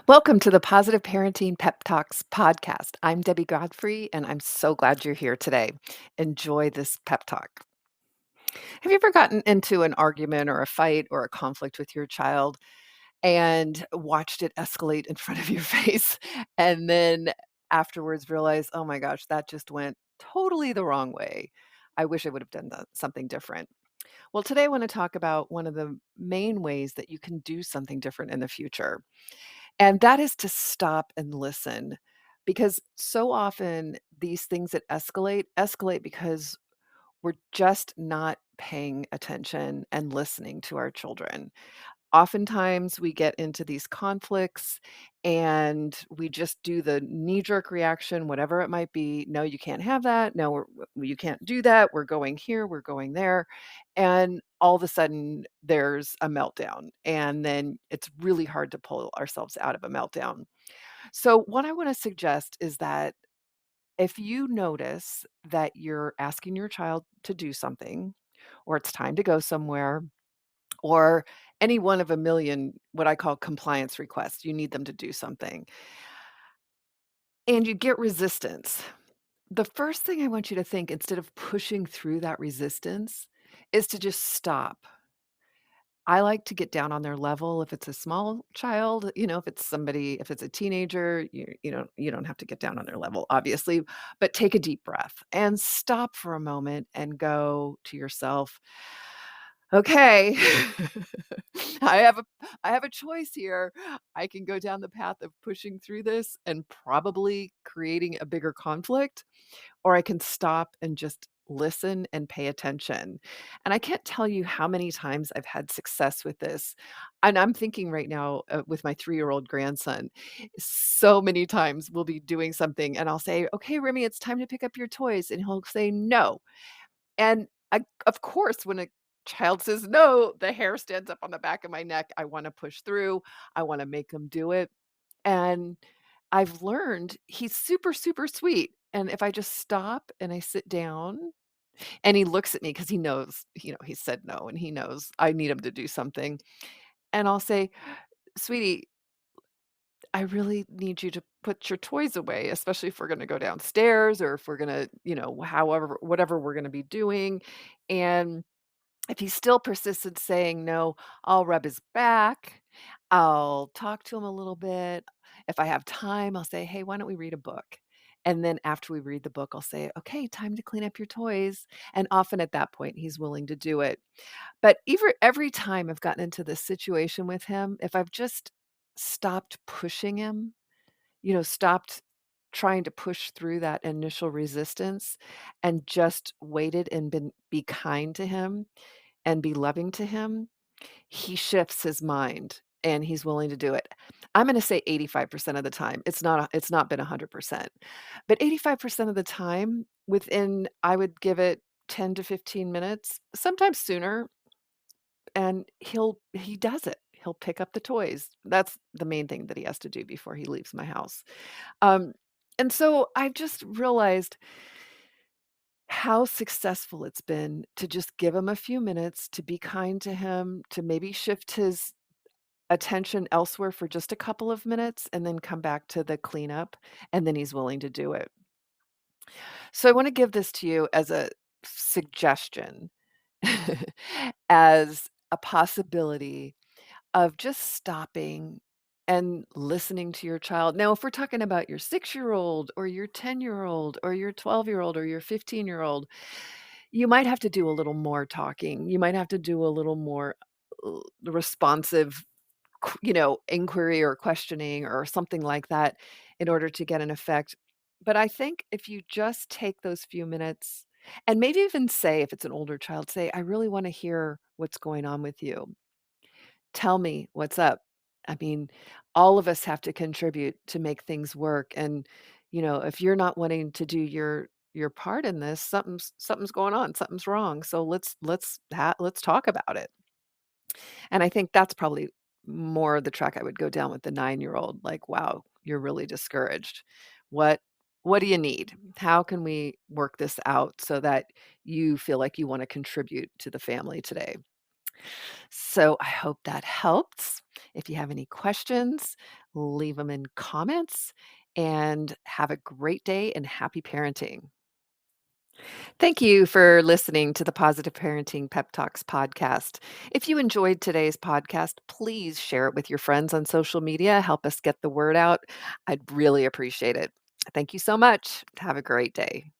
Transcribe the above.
Welcome to the Positive Parenting Pep Talks podcast. I'm Debbie Godfrey, and I'm so glad you're here today. Enjoy this pep talk. Have you ever gotten into an argument or a fight or a conflict with your child and watched it escalate in front of your face and then afterwards realize, oh my gosh, that just went totally the wrong way? I wish I would have done something different. Well, today I want to talk about one of the main ways that you can do something different in the future. And that is to stop and listen, because so often these things that escalate because we're just not paying attention and listening to our children. Oftentimes, we get into these conflicts and we just do the knee jerk reaction, whatever it might be. No, you can't have that. No, you can't do that. We're going here, we're going there. And all of a sudden, there's a meltdown. And then it's really hard to pull ourselves out of a meltdown. So, what I want to suggest is that if you notice that you're asking your child to do something, or it's time to go somewhere, or any one of a million what I call compliance requests. You need them to do something, and you get resistance. The first thing I want you to think, instead of pushing through that resistance, is to just stop. I like to get down on their level if it's a small child, if it's a teenager, you don't have to get down on their level, obviously, but take a deep breath and stop for a moment and go to yourself, okay. I have a I have a choice here. I can go down the path of pushing through this and probably creating a bigger conflict, or I can stop and just listen and pay attention. And I can't tell you how many times I've had success with this. And I'm thinking right now with my 3-year-old grandson, so many times we'll be doing something and I'll say, okay, Remy, it's time to pick up your toys. And he'll say, no. And of course, when a child says no, the hair stands up on the back of my neck. I wanna push through. I wanna make him do it. And I've learned he's super, super sweet. And if I just stop and I sit down and he looks at me because he knows, he said no and he knows I need him to do something. And I'll say, sweetie, I really need you to put your toys away, especially if we're gonna go downstairs or if we're gonna, however, whatever we're gonna be doing. And if he still persists in saying no, I'll rub his back. I'll talk to him a little bit. If I have time, I'll say, "Hey, why don't we read a book?" And then after we read the book, I'll say, "Okay, time to clean up your toys." And often at that point, he's willing to do it. But every time I've gotten into this situation with him, if I've just stopped pushing him, stopped trying to push through that initial resistance and just waited and be kind to him and be loving to him, he shifts his mind and he's willing to do it. I'm gonna say 85% of the time. It's not been 100%. But 85% of the time, within I would give it 10 to 15 minutes, sometimes sooner, and he does it. He'll pick up the toys. That's the main thing that he has to do before he leaves my house. Um, and so I've just realized how successful it's been to just give him a few minutes, to be kind to him, to maybe shift his attention elsewhere for just a couple of minutes and then come back to the cleanup, and then he's willing to do it. So I wanna give this to you as a suggestion, as a possibility of just stopping and listening to your child. Now, if we're talking about your 6-year-old or your 10-year-old or your 12-year-old or your 15-year-old, you might have to do a little more talking. You might have to do a little more responsive, inquiry or questioning or something like that in order to get an effect. But I think if you just take those few minutes and maybe even say, if it's an older child, say, I really want to hear what's going on with you. Tell me what's up. I mean, all of us have to contribute to make things work. And, if you're not wanting to do your part in this, something's going on, something's wrong. So let's talk about it. And I think that's probably more the track I would go down with the 9-year-old, like, "Wow, you're really discouraged. What what do you need? How can we work this out so that you feel like you wanna contribute to the family today?" So, I hope that helps. If you have any questions, leave them in comments and have a great day and happy parenting. Thank you for listening to the Positive Parenting Pep Talks podcast. If you enjoyed today's podcast, please share it with your friends on social media. Help us get the word out. I'd really appreciate it. Thank you so much. Have a great day.